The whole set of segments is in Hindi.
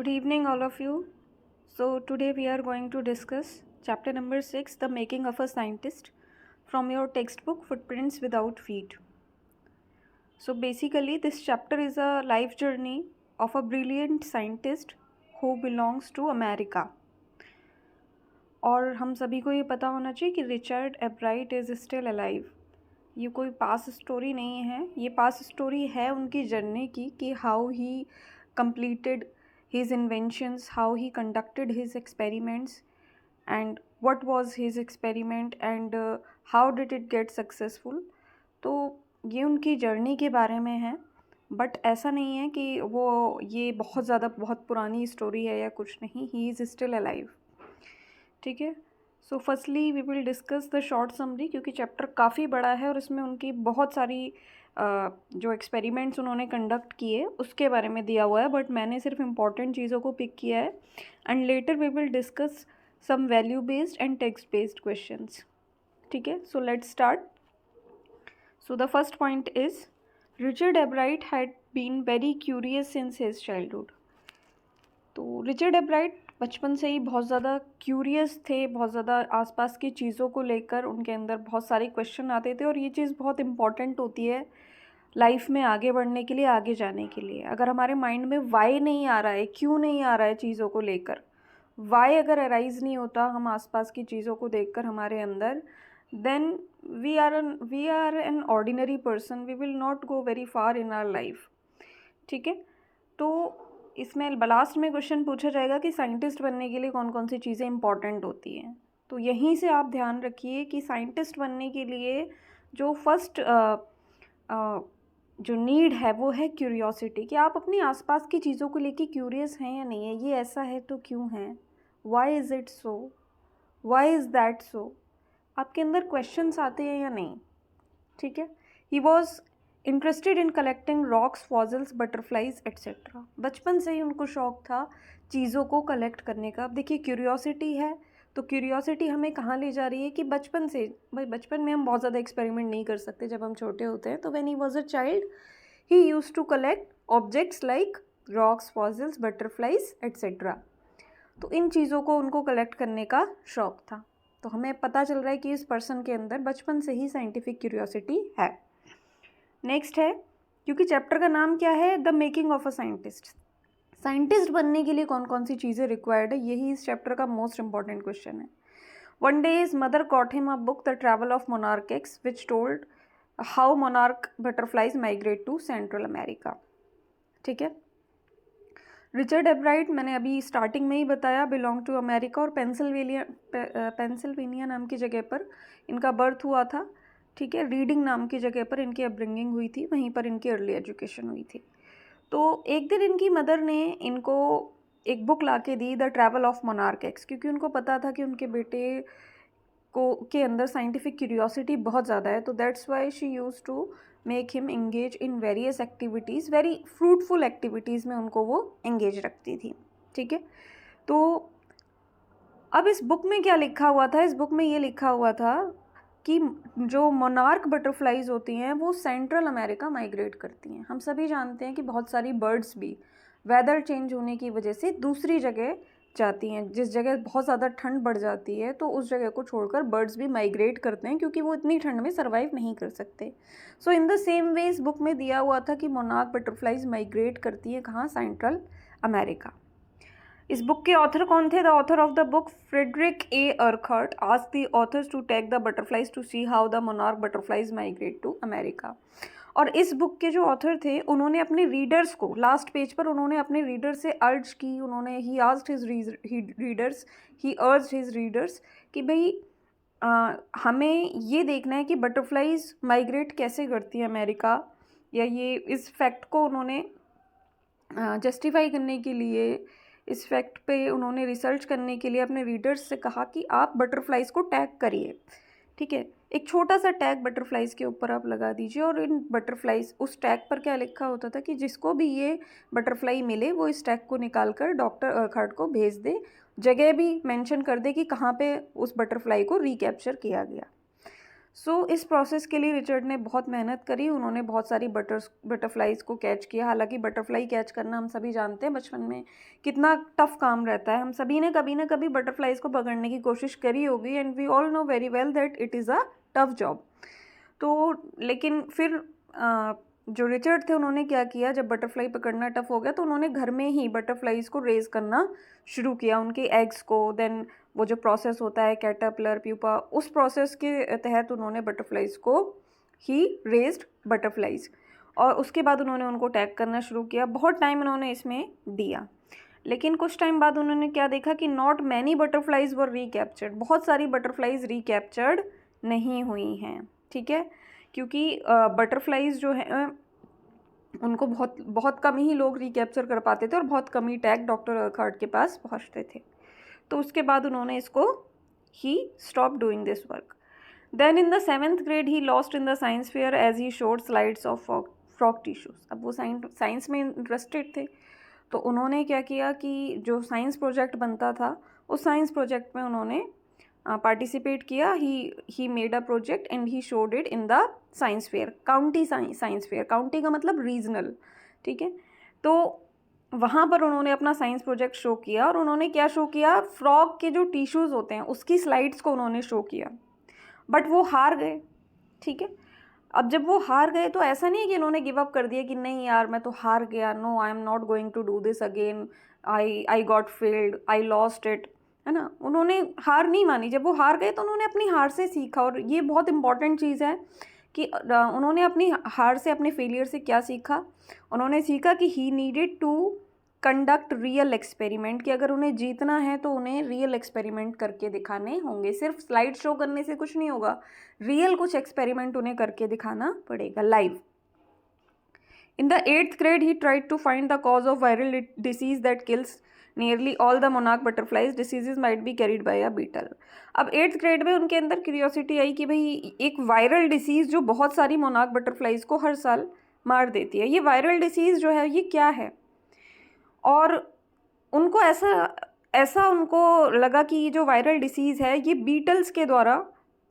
Good evening, all of you. So, today we are going to discuss chapter number 6, The Making of a Scientist, from your textbook Footprints Without Feet. So, basically, this chapter is a life journey of a brilliant scientist who belongs to America. और हम सभी को ये पता होना चाहिए कि रिचर्ड एब्राइट इज़ स्टिल अलाइव. ये कोई पास स्टोरी नहीं है, ये पास स्टोरी है उनकी जर्नी की कि how he completed his inventions, how he conducted his experiments, and what was his experiment and how did it get successful. तो ये उनकी जर्नी के बारे में है, बट ऐसा नहीं है कि वो ये बहुत पुरानी स्टोरी है या कुछ नहीं. He is still alive. ठीक है. So firstly we will discuss the short summary, क्योंकि चैप्टर काफ़ी बड़ा है और इसमें उनकी बहुत सारी जो एक्सपेरिमेंट्स उन्होंने कंडक्ट किए उसके बारे में दिया हुआ है, बट मैंने सिर्फ इम्पॉर्टेंट चीज़ों को पिक किया है. And later we will discuss some value based and text based questions. ठीक है. So let's start. So the first point is Richard Ebright had been very curious since his childhood. तो रिचर्ड एब्राइट बचपन से ही बहुत ज़्यादा क्यूरियस थे, बहुत ज़्यादा आसपास की चीज़ों को लेकर उनके अंदर बहुत सारे क्वेश्चन आते थे. और ये चीज़ बहुत इम्पॉर्टेंट होती है लाइफ में आगे बढ़ने के लिए, आगे जाने के लिए. अगर हमारे माइंड में वाई नहीं आ रहा है, क्यों नहीं आ रहा है चीज़ों को लेकर, वाई अगर अराइज नहीं होता हम आसपास की चीज़ों को देखकर हमारे अंदर, then we are an ordinary person, we will not go very far in our life. ठीक है. तो इसमें लास्ट में क्वेश्चन पूछा जाएगा कि साइंटिस्ट बनने के लिए कौन कौन सी चीज़ें इंपॉर्टेंट होती हैं. तो यहीं से आप ध्यान रखिए कि साइंटिस्ट बनने के लिए जो फर्स्ट जो नीड है वो है क्यूरियोसिटी, कि आप अपनी आसपास की चीज़ों को लेके क्यूरियस हैं या नहीं है. ये ऐसा है तो क्यों है, why is it so, why is that so. आपके अंदर क्वेश्चंस आते हैं या नहीं. ठीक है. He was interested in collecting rocks, fossils, butterflies etcetera. बचपन से ही उनको शौक था चीज़ों को कलेक्ट करने का. अब देखिए क्यूरियोसिटी है तो क्यूरियोसिटी हमें कहाँ ले जा रही है कि बचपन से, भाई बचपन में हम बहुत ज़्यादा एक्सपेरिमेंट नहीं कर सकते जब हम छोटे होते हैं. तो when he was a child he used to collect objects like rocks, fossils, butterflies etcetera. तो इन चीज़ों को उनको कलेक्ट करने का शौक था. तो हमें पता चल रहा है कि इस पर्सन के अंदर बचपन से ही साइंटिफिक क्यूरियोसिटी है. नेक्स्ट है, क्योंकि चैप्टर का नाम क्या है, the making of a scientist. Scientist बनने के लिए कौन कौन सी चीज़ें रिक्वायर्ड है, यही इस चैप्टर का मोस्ट इंपॉर्टेंट क्वेश्चन है. One day his mother got him a book, the travel of monarch X, which told how monarch butterflies migrate to Central America. ठीक है. रिचर्ड एब्राइट मैंने अभी स्टार्टिंग में ही बताया, बिलोंग टू अमेरिका, और पेंसिल्वेनिया नाम की जगह पर इनका बर्थ हुआ था. ठीक है. रीडिंग नाम की जगह पर इनकी अपब्रिंगिंग हुई थी, वहीं पर इनकी अर्ली एजुकेशन हुई थी. तो एक दिन इनकी मदर ने इनको एक बुक ला के दी, the travel of monarch X, क्योंकि उनको पता था कि उनके बेटे को के अंदर साइंटिफिक क्यूरियोसिटी बहुत ज़्यादा है. तो that's why she use to make him engage in various activities, very fruitful activities में उनको वो एंगेज रखती थी. ठीक है. तो अब इस बुक में क्या लिखा हुआ था, इस बुक में ये लिखा हुआ था कि जो मोनार्क बटरफ्लाइज होती हैं वो सेंट्रल अमेरिका माइग्रेट करती हैं. हम सभी जानते हैं कि बहुत सारी बर्ड्स भी वेदर चेंज होने की वजह से दूसरी जगह जाती हैं. जिस जगह बहुत ज़्यादा ठंड बढ़ जाती है तो उस जगह को छोड़कर बर्ड्स भी माइग्रेट करते हैं, क्योंकि वो इतनी ठंड में सर्वाइव नहीं कर सकते. सो इन द सेम वे इस बुक में दिया हुआ था कि मोनार्क बटरफ्लाइज माइग्रेट करती हैं कहाँ, सेंट्रल अमेरिका. इस बुक के ऑथर कौन थे, the author of the book Frederick A Urquhart asked the authors to take the butterflies to see how the monarch butterflies migrate to America. और इस बुक के जो ऑथर थे उन्होंने अपने रीडर्स को, लास्ट पेज पर उन्होंने अपने रीडर से अर्ज की, उन्होंने ही आस्क्ड हिज रीडर्स कि भाई हमें ये देखना है कि बटरफ्लाइज माइग्रेट कैसे करती है अमेरिका, या ये इस फैक्ट को उन्होंने जस्टिफाई करने के लिए, इस फैक्ट पे उन्होंने रिसर्च करने के लिए अपने रीडर्स से कहा कि आप बटरफ्लाइज को टैग करिए. ठीक है. एक छोटा सा टैग बटरफ्लाइज के ऊपर आप लगा दीजिए, और इन बटरफ्लाइज, उस टैग पर क्या लिखा होता था कि जिसको भी ये बटरफ्लाई मिले वो इस टैग को निकाल कर डॉक्टर अर्कहर्ट को भेज दे, जगह भी मेंशन कर दे कि कहाँ पे उस बटरफ्लाई को रिकैप्चर किया गया. इस प्रोसेस के लिए रिचर्ड ने बहुत मेहनत करी। उन्होंने बहुत सारी बटरफ्लाइज को कैच किया। हालांकि बटरफ्लाई कैच करना हम सभी जानते हैं बचपन में कितना टफ काम रहता है। हम सभी ने कभी ना कभी बटरफ्लाइज को पकड़ने की कोशिश करी होगी, and we all know very well that it is a tough job. तो लेकिन फिर जो रिचर्ड थे उन्होंने क्या किया, जब बटरफ्लाई पकड़ना टफ हो गया तो उन्होंने घर में ही बटरफ्लाइज को रेज करना शुरू किया, उनके एग्स को। देन वो जो प्रोसेस होता है कैटरपिलर प्यूपा, उस प्रोसेस के तहत उन्होंने बटरफ्लाइज को ही रेज्ड बटरफ्लाइज, और उसके बाद उन्होंने उनको टैग करना शुरू किया। बहुत टाइम उन्होंने इसमें दिया, लेकिन कुछ टाइम बाद उन्होंने क्या देखा कि not many butterflies were recaptured. बहुत सारी बटरफ्लाइज रिकैप्चर्ड नहीं हुई हैं, ठीक है, क्योंकि बटरफ्लाइज जो है उनको बहुत बहुत कम ही लोग रिकैप्चर कर पाते थे और बहुत कम ही टैग डॉक्टर अर्कहार्ट के पास पहुंचते थे। तो उसके बाद उन्होंने इसको he stop doing this work. Then in the 7th grade he lost in the science fair as he showed slides of frog tissues. अब वो साइंस में इंटरेस्टेड थे, तो उन्होंने क्या किया कि जो साइंस प्रोजेक्ट बनता था उस साइंस प्रोजेक्ट में उन्होंने पार्टिसिपेट किया। He made a project and he showed it in the science fair, county science fair. County का मतलब रीजनल, ठीक है। तो वहाँ पर उन्होंने अपना साइंस प्रोजेक्ट शो किया, और उन्होंने क्या शो किया, फ्रॉग के जो टिश्यूज़ होते हैं उसकी स्लाइड्स को उन्होंने शो किया, बट वो हार गए, ठीक है। अब जब वो हार गए तो ऐसा नहीं है कि उन्होंने गिव अप कर दिया कि नहीं यार मैं तो हार गया, no I am not going to do this again, I got failed, I lost it, है ना। उन्होंने हार नहीं मानी। जब वो हार गए तो उन्होंने अपनी हार से सीखा, और ये बहुत इंपॉर्टेंट चीज़ है कि उन्होंने अपनी हार से, अपने फेलियर से क्या सीखा। उन्होंने सीखा कि he needed to conduct real experiment, कि अगर उन्हें जीतना है तो उन्हें रियल एक्सपेरिमेंट करके दिखाने होंगे। सिर्फ स्लाइड शो करने से कुछ नहीं होगा, रियल कुछ एक्सपेरिमेंट उन्हें करके दिखाना पड़ेगा, live. In the 8th grade, he tried to find the cause of viral disease that kills nearly all the monarch butterflies. Diseases might be carried by a beetle. अब 8th grade में उनके अंदर क्यूरियोसिटी आई कि भाई एक वायरल डिसीज़ जो बहुत सारी मोनार्क बटरफ्लाइज को हर साल मार देती है, ये वायरल डिसीज़ जो है ये क्या है। और उनको ऐसा उनको लगा कि ये जो वायरल डिसीज़ है ये बीटल्स के द्वारा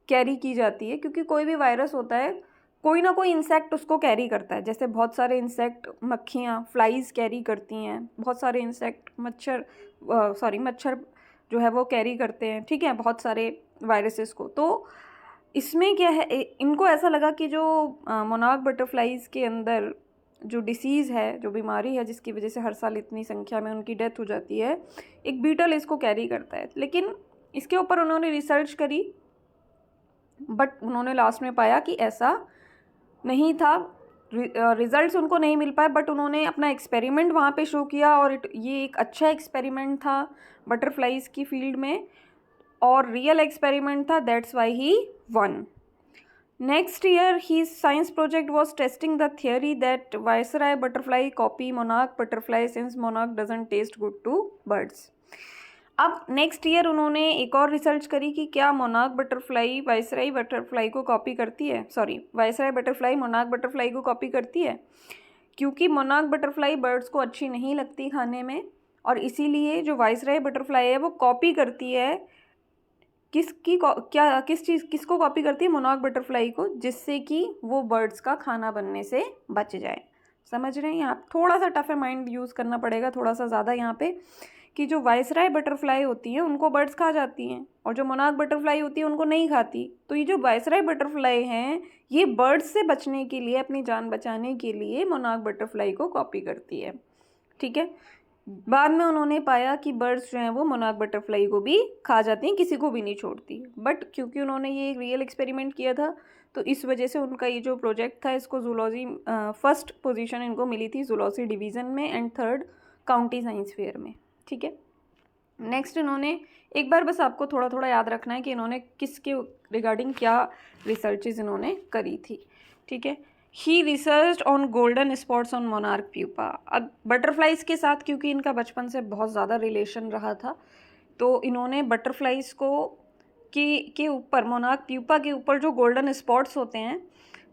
कैरी की जाती है, क्योंकि कोई भी वायरस होता है कोई ना कोई इंसेक्ट उसको कैरी करता है। जैसे बहुत सारे इंसेक्ट, मक्खियाँ, फ्लाइज कैरी करती हैं, बहुत सारे इंसेक्ट, मच्छर जो है वो कैरी करते हैं, ठीक है, बहुत सारे वायरसेस को। तो इसमें क्या है, इनको ऐसा लगा कि जो मोनार्क बटरफ्लाइज के अंदर जो डिसीज़ है, जो बीमारी है जिसकी वजह से हर साल इतनी संख्या में उनकी डेथ हो जाती है, एक बीटल इसको कैरी करता है। लेकिन इसके ऊपर उन्होंने रिसर्च करी, बट उन्होंने लास्ट में पाया कि ऐसा नहीं था, रिजल्ट्स उनको नहीं मिल पाए, बट उन्होंने अपना एक्सपेरिमेंट वहाँ पे शो किया, और ये एक अच्छा एक्सपेरिमेंट था बटरफ्लाइज की फील्ड में, और रियल एक्सपेरिमेंट था, that's why he won. Next year his science project was testing the theory that viceroy butterfly copy monarch butterfly since monarch doesn't taste good to birds. अब नेक्स्ट ईयर उन्होंने एक और रिसर्च करी कि क्या मोनार्क बटरफ्लाई वायसराय बटरफ्लाई को कॉपी करती है, वायसराय बटरफ्लाई मोनार्क बटरफ्लाई को कॉपी करती है, क्योंकि मोनार्क बटरफ्लाई बर्ड्स को अच्छी नहीं लगती खाने में, और इसीलिए जो वायसराय बटरफ्लाई है वो कॉपी करती है किसको कॉपी करती है, मोनार्क बटरफ्लाई को, जिससे कि वो बर्ड्स का खाना बनने से बच जाए। समझ रहे हैं, यहाँ थोड़ा सा टफ है, माइंड यूज़ करना पड़ेगा थोड़ा सा ज़्यादा यहाँ पे, कि जो वायसराय बटरफ्लाई होती हैं उनको बर्ड्स खा जाती हैं, और जो मोनार्क बटरफ्लाई होती है उनको नहीं खाती। तो ये जो वायसराय बटरफ्लाई हैं ये बर्ड्स से बचने के लिए, अपनी जान बचाने के लिए मोनार्क बटरफ्लाई को कॉपी करती है, ठीक है। बाद में उन्होंने पाया कि बर्ड्स जो हैं वो मोनार्क बटरफ्लाई को भी खा जाती हैं, किसी को भी नहीं छोड़ती, बट क्योंकि उन्होंने ये रियल एक्सपेरिमेंट किया था तो इस वजह से उनका ये जो प्रोजेक्ट था इसको जूलॉजी फर्स्ट पोजीशन इनको मिली थी जूलॉजी डिवीज़न में, and 3rd county science fair में, ठीक है। नेक्स्ट इन्होंने, एक बार बस आपको थोड़ा थोड़ा याद रखना है कि इन्होंने किसके रिगार्डिंग क्या रिसर्चेज इन्होंने करी थी, ठीक है। He research on golden spots on monarch pupa. अब बटरफ्लाइज के साथ क्योंकि इनका बचपन से बहुत ज़्यादा रिलेशन रहा था, तो इन्होंने बटरफ्लाइज को के ऊपर, मोनार्क प्यूपा के ऊपर जो गोल्डन स्पॉट्स होते हैं,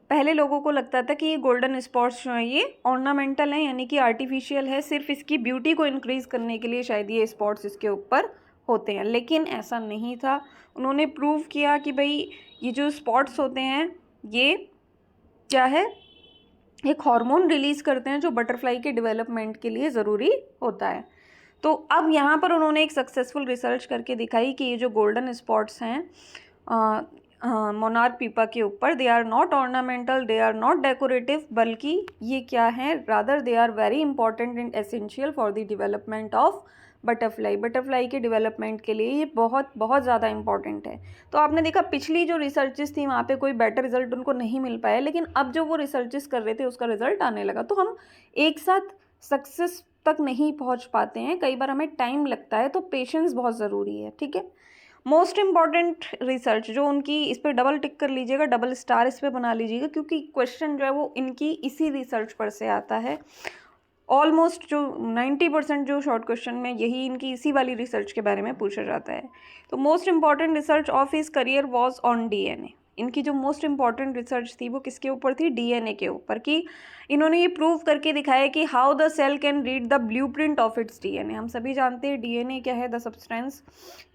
पहले लोगों को लगता था कि ये गोल्डन स्पॉट्स जो हैं ये ऑर्नामेंटल हैं, यानी कि आर्टिफिशियल है, सिर्फ इसकी ब्यूटी को इंक्रीज़ करने के लिए शायद ये स्पॉट्स इसके ऊपर होते हैं, लेकिन ऐसा नहीं था। उन्होंने प्रूव किया कि भाई ये जो स्पॉट्स होते हैं ये क्या है, एक हार्मोन रिलीज करते हैं जो बटरफ्लाई के डेवलपमेंट के लिए ज़रूरी होता है। तो अब यहाँ पर उन्होंने एक सक्सेसफुल रिसर्च करके दिखाई कि ये जो गोल्डन स्पॉट्स हैं मोनार्क पीपा के ऊपर, they are not ornamental, they are not decorative, बल्कि ये क्या है, rather they are very important and essential for the development of butterfly. Butterfly के डेवलपमेंट के लिए ये बहुत बहुत ज़्यादा इंपॉर्टेंट है। तो आपने देखा पिछली जो रिसर्चेस थी वहाँ पे कोई बेटर रिजल्ट उनको नहीं मिल पाया, लेकिन अब जो वो रिसर्चेस कर रहे थे उसका रिजल्ट आने लगा। तो हम एक साथ सक्सेस तक नहीं पहुँच पाते हैं, कई बार हमें टाइम लगता है, तो पेशेंस बहुत ज़रूरी है। ठीक है, मोस्ट इम्पॉर्टेंट रिसर्च जो उनकी, इस पर डबल टिक कर लीजिएगा, डबल स्टार इस पर बना लीजिएगा, क्योंकि क्वेश्चन जो है वो इनकी इसी रिसर्च पर से आता है। ऑलमोस्ट जो 90% जो शॉर्ट क्वेश्चन में यही इनकी इसी वाली रिसर्च के बारे में पूछा जाता है। तो most important research of his career was on DNA. इनकी जो मोस्ट इम्पॉर्टेंट रिसर्च थी वो किसके ऊपर थी, डीएनए के ऊपर, कि इन्होंने ये प्रूव करके दिखाया कि how the cell can read the blueprint of its DNA. हम सभी जानते हैं डीएनए क्या है, the substance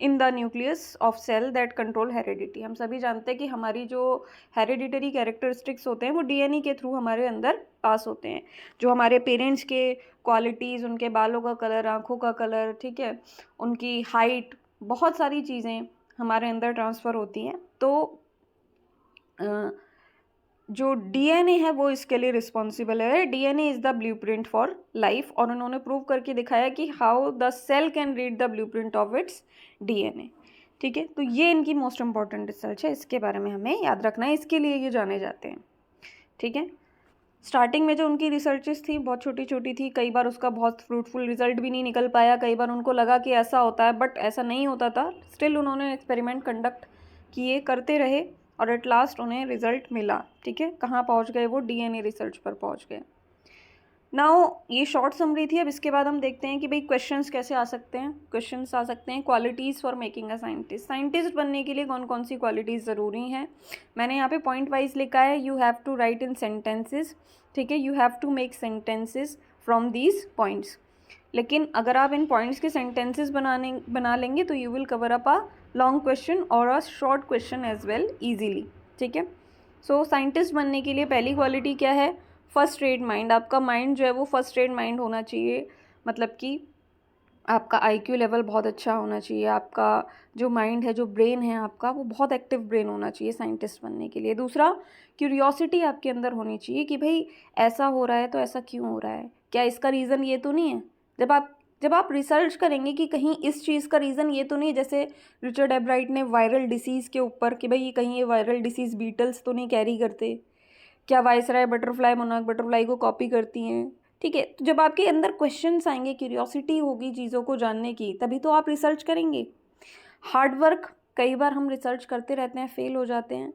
in the nucleus of cell that control heredity. हम सभी जानते हैं कि हमारी जो हेरिडिटरी कैरेक्टरिस्टिक्स होते हैं वो डीएनए के थ्रू हमारे अंदर पास होते हैं। जो हमारे पेरेंट्स के क्वालिटीज़, उनके बालों का कलर, आँखों का कलर, ठीक है, उनकी हाइट, बहुत सारी चीज़ें हमारे अंदर ट्रांसफ़र होती हैं। तो जो डीएनए है वो इसके लिए रिस्पॉन्सिबल है। DNA is the blueprint for life, और उन्होंने प्रूव करके दिखाया कि how the cell can read the blueprint of its DNA. ठीक है, तो ये इनकी मोस्ट इंपॉर्टेंट रिसर्च है, इसके बारे में हमें याद रखना है, इसके लिए ये जाने जाते हैं। ठीक है, स्टार्टिंग में जो उनकी रिसर्चेस थी बहुत छोटी छोटी थी, कई बार उसका बहुत फ्रूटफुल रिजल्ट भी नहीं निकल पाया, कई बार उनको लगा कि ऐसा होता है, बट ऐसा नहीं होता था। स्टिल उन्होंने एक्सपेरिमेंट कंडक्ट किए, करते रहे, और एट लास्ट उन्हें रिजल्ट मिला। ठीक है, कहाँ पहुँच गए वो, डीएनए रिसर्च पर पहुँच गए। नाउ ये शॉर्ट समरी थी। अब इसके बाद हम देखते हैं कि भाई क्वेश्चंस कैसे आ सकते हैं। क्वेश्चंस आ सकते हैं, qualities for making a scientist. Scientist बनने के लिए कौन कौन सी क्वालिटीज़ ज़रूरी हैं, मैंने यहाँ पे पॉइंट वाइज लिखा है। You have to write in sentences, ठीक है, you have to make sentences from these points. लेकिन अगर आप इन पॉइंट्स के सेंटेंसेस बना लेंगे तो you will cover up a long question और a short question as well easily. ठीक है, सो साइंटिस्ट बनने के लिए पहली क्वालिटी क्या है, फर्स्ट रेट माइंड। आपका माइंड जो है वो फर्स्ट रेट माइंड होना चाहिए, मतलब कि आपका आईक्यू लेवल बहुत अच्छा होना चाहिए, आपका जो माइंड है, जो ब्रेन है आपका, वो बहुत एक्टिव ब्रेन होना चाहिए साइंटिस्ट बनने के लिए। दूसरा, क्यूरियोसिटी आपके अंदर होनी चाहिए कि भाई ऐसा हो रहा है तो ऐसा क्यों हो रहा है, क्या इसका रीज़न ये तो नहीं है। जब आप रिसर्च करेंगे कि कहीं इस चीज़ का रीज़न ये तो नहीं, जैसे रिचर्ड एब्राइट ने वायरल डिसीज़ के ऊपर कि भाई कहीं ये वायरल डिसीज़ बीटल्स तो नहीं कैरी करते, क्या वाइसराय बटरफ्लाई मोनार्क बटरफ्लाई को कॉपी करती हैं। ठीक है, तो जब आपके अंदर क्वेश्चंस आएंगे, क्यूरियोसिटी होगी चीज़ों को जानने की, तभी तो आप रिसर्च करेंगे। हार्ड वर्क, कई बार हम रिसर्च करते रहते हैं, फेल हो जाते हैं,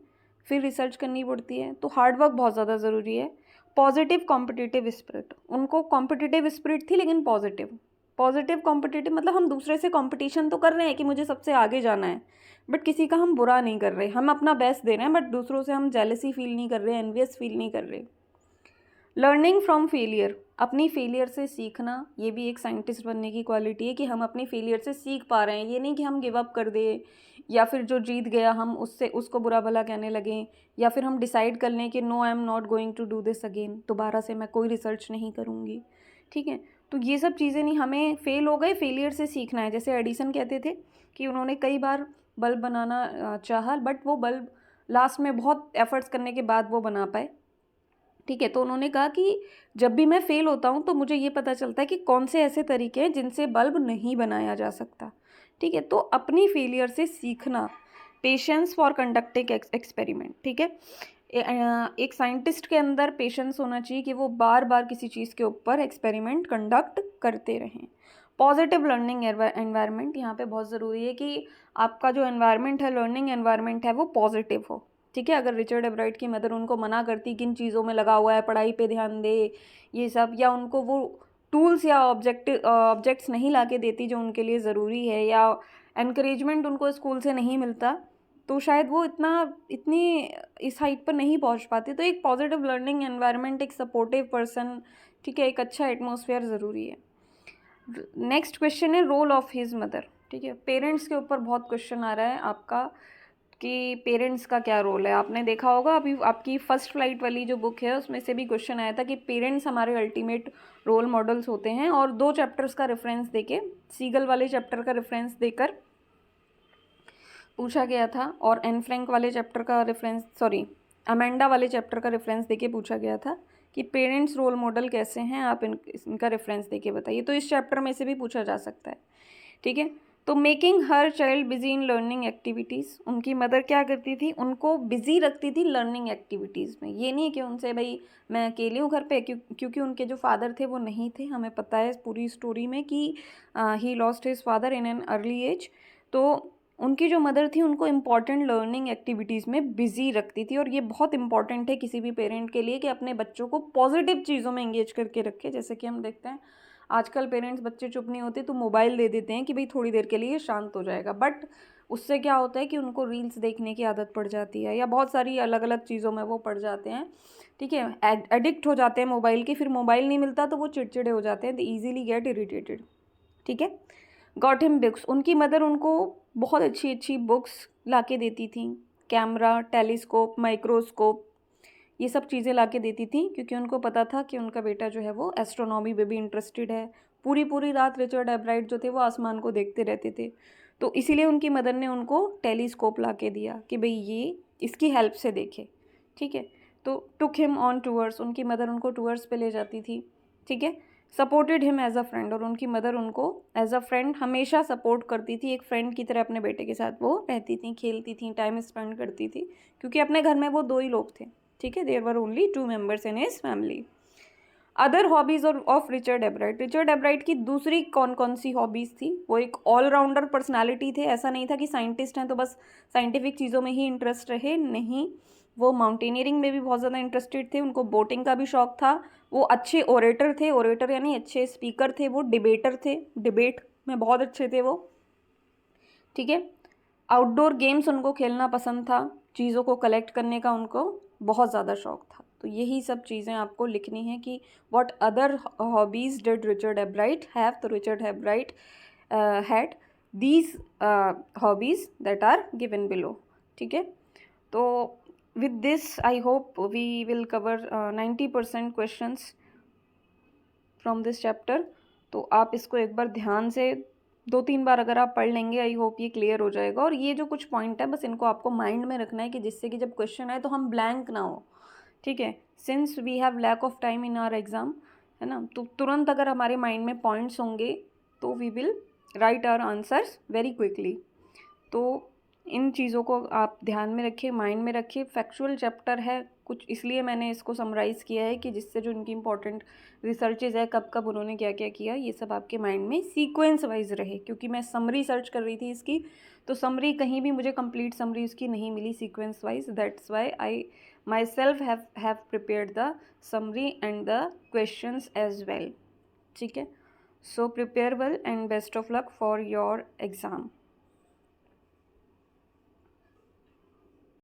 फिर रिसर्च करनी पड़ती है, तो हार्ड वर्क बहुत ज़्यादा ज़रूरी है। पॉजिटिव कॉम्पिटिटिव स्पिरिट, उनको कॉम्पिटिटिव स्पिरिट थी लेकिन पॉजिटिव कॉम्पिटिटिव, मतलब हम दूसरे से कॉम्पिटिशन तो कर रहे हैं कि मुझे सबसे आगे जाना है, बट किसी का हम बुरा नहीं कर रहे, हम अपना बेस्ट दे रहे हैं, बट दूसरों से हम जेलसी फील नहीं कर रहे, एनवियस फील नहीं कर रहे। लर्निंग फ्रॉम फेलियर, अपनी फेलियर से सीखना, ये भी एक साइंटिस्ट बनने की क्वालिटी है कि हम अपनी फेलियर से सीख पा रहे हैं। ये नहीं कि हम गिव अप कर दें, या फिर जो जीत गया हम उसको बुरा भला कहने लगें, या फिर हम डिसाइड कर लें कि no I am not going to do this again, दोबारा से मैं कोई रिसर्च नहीं करूँगी। ठीक है, तो ये सब चीज़ें नहीं, हमें फेल हो गए, फेलियर से सीखना है। जैसे एडिसन कहते थे कि उन्होंने कई बार बल्ब बनाना चाहा, बट वो बल्ब लास्ट में बहुत एफर्ट्स करने के बाद वो बना पाए। ठीक है, तो उन्होंने कहा कि जब भी मैं फेल होता हूँ तो मुझे ये पता चलता है कि कौन से ऐसे तरीके हैं जिनसे बल्ब नहीं बनाया जा सकता। ठीक है, तो अपनी फेलियर से सीखना, पेशेंस फॉर कंडक्टिंग एक्सपेरिमेंट। ठीक है, एक साइंटिस्ट के अंदर पेशेंस होना चाहिए कि वो बार बार किसी चीज़ के ऊपर एक्सपेरिमेंट कंडक्ट करते रहें। पॉजिटिव लर्निंग एनवायरनमेंट, यहाँ पे बहुत ज़रूरी है कि आपका जो एनवायरनमेंट है, लर्निंग एनवायरनमेंट है, वो पॉजिटिव हो। ठीक है, अगर रिचर्ड एब्राइट की मदर उनको मना करती किन चीज़ों में लगा हुआ है, पढ़ाई पे ध्यान दे, ये सब, या उनको वो टूल्स या ऑब्जेक्ट्स नहीं ला के देती जो उनके लिए ज़रूरी है, या एनकरेजमेंट उनको स्कूल से नहीं मिलता, तो शायद वो इतनी इस हाइट पर नहीं पहुंच पाते। तो एक पॉजिटिव लर्निंग एनवायरनमेंट, एक सपोर्टिव पर्सन, ठीक है, एक अच्छा एटमॉस्फेयर ज़रूरी है। नेक्स्ट क्वेश्चन है रोल ऑफ हिज मदर। ठीक है। पेरेंट्स के ऊपर बहुत क्वेश्चन आ रहा है आपका कि पेरेंट्स का क्या रोल है। आपने देखा होगा अभी आपकी फर्स्ट फ्लाइट वाली जो बुक है उसमें से भी क्वेश्चन आया था कि पेरेंट्स हमारे अल्टीमेट रोल मॉडल्स होते हैं, और 2 चैप्टर्स का रेफरेंस देके, सीगल वाले चैप्टर का रेफरेंस देकर पूछा गया था, और एन फ्रैंक वाले चैप्टर का रेफरेंस, सॉरी अमेंडा वाले चैप्टर का रेफरेंस देके पूछा गया था कि पेरेंट्स रोल मॉडल कैसे हैं, आप इनका रेफरेंस देके बताइए। तो इस चैप्टर में से भी पूछा जा सकता है, ठीक है। तो making her child busy in learning activities, उनकी मदर क्या करती थी, उनको बिजी रखती थी लर्निंग एक्टिविटीज़ में। ये नहीं कि उनसे भाई मैं अकेली हूँ घर पे, क्योंकि उनके जो फादर थे वो नहीं थे। हमें पता है पूरी स्टोरी में कि he lost his father in an early age. तो उनकी जो मदर थी उनको इम्पॉर्टेंट लर्निंग एक्टिविटीज़ में बिजी रखती थी, और ये बहुत इंपॉर्टेंट है किसी भी पेरेंट के लिए कि अपने बच्चों को पॉजिटिव चीज़ों में एंगेज करके रखे। जैसे कि हम देखते हैं आजकल पेरेंट्स, बच्चे चुप नहीं होते तो मोबाइल दे देते हैं कि भाई थोड़ी देर के लिए शांत हो जाएगा, बट उससे क्या होता है कि उनको रील्स देखने की आदत पड़ जाती है, या बहुत सारी अलग अलग चीज़ों में वो पड़ जाते हैं, ठीक है। एडिक्ट हो जाते हैं मोबाइल के, फिर मोबाइल नहीं मिलता तो वो चिड़चिड़े हो जाते हैं, दे ईजिली गेट इरिटेटेड, ठीक है। गॉट हिम बुक्स, उनकी मदर उनको बहुत अच्छी अच्छी बुक्स ला के देती थी, कैमरा, टेलीस्कोप, माइक्रोस्कोप, ये सब चीज़ें ला के देती थी, क्योंकि उनको पता था कि उनका बेटा जो है वो एस्ट्रोनॉमी में भी इंटरेस्टेड है। पूरी पूरी रात रिचर्ड एब्राइट जो थे वो आसमान को देखते रहते थे, तो इसीलिए उनकी मदर ने उनको टेलीस्कोप ला के दिया कि भाई ये इसकी हेल्प से देखे, ठीक है। तो टुक हिम ऑन टूर्स, उनकी मदर उनको टूर्स पे ले जाती थी, ठीक है। Supported him as a friend, और उनकी मदर उनको एज अ फ्रेंड हमेशा सपोर्ट करती थी, एक फ्रेंड की तरह अपने बेटे के साथ वो रहती थी, खेलती थी, टाइम स्पेंड करती थी, क्योंकि अपने घर में वो 2 ही लोग थे, ठीक है। There were only 2 members in his family. Other hobbies of Richard Ebright, Richard Ebright की दूसरी कौन कौन सी हॉबीज़ थी, वो एक ऑलराउंडर पर्सनालिटी थे। ऐसा नहीं था कि साइंटिस्ट हैं तो बस साइंटिफिक चीज़ों में ही इंटरेस्ट रहे, नहीं, वो माउंटेनियरिंग में भी बहुत ज़्यादा इंटरेस्टेड थे, उनको बोटिंग का भी शौक था, वो अच्छे ओरेटर थे, ओरेटर यानी अच्छे स्पीकर थे, वो डिबेटर थे, डिबेट में बहुत अच्छे थे वो, ठीक है। आउटडोर गेम्स उनको खेलना पसंद था, चीज़ों को कलेक्ट करने का उनको बहुत ज़्यादा शौक था। तो यही सब चीज़ें आपको लिखनी है कि what other hobbies did Richard Ebright have, तो Richard Ebright had these hobbies that are given below, ठीक है। तो with this I hope we will cover 90% questions from this chapter. तो आप इसको एक बार ध्यान से 2-3 बार अगर आप पढ़ लेंगे, आई होप ये क्लियर हो जाएगा। और ये जो कुछ पॉइंट है बस इनको आपको माइंड में रखना है कि जिससे कि जब क्वेश्चन आए तो हम ब्लैंक ना हो, ठीक है। Since we have lack of time in our exam, है ना, तो तुरंत अगर हमारे माइंड में पॉइंट्स होंगे तो we will write our answers very quickly. तो इन चीज़ों को आप ध्यान में रखिए, माइंड में रखिए। फैक्चुअल चैप्टर है कुछ, इसलिए मैंने इसको समराइज़ किया है कि जिससे जो इनकी इंपॉर्टेंट रिसर्चेज है, कब कब उन्होंने क्या क्या किया, ये सब आपके माइंड में सीक्वेंस वाइज रहे। क्योंकि मैं समरी सर्च कर रही थी इसकी, तो समरी कहीं भी मुझे कंप्लीट समरी उसकी नहीं मिली sequence wise, that's why I myself have prepared the summary and the questions as well, ठीक है। So prepare well and best of luck for your exam.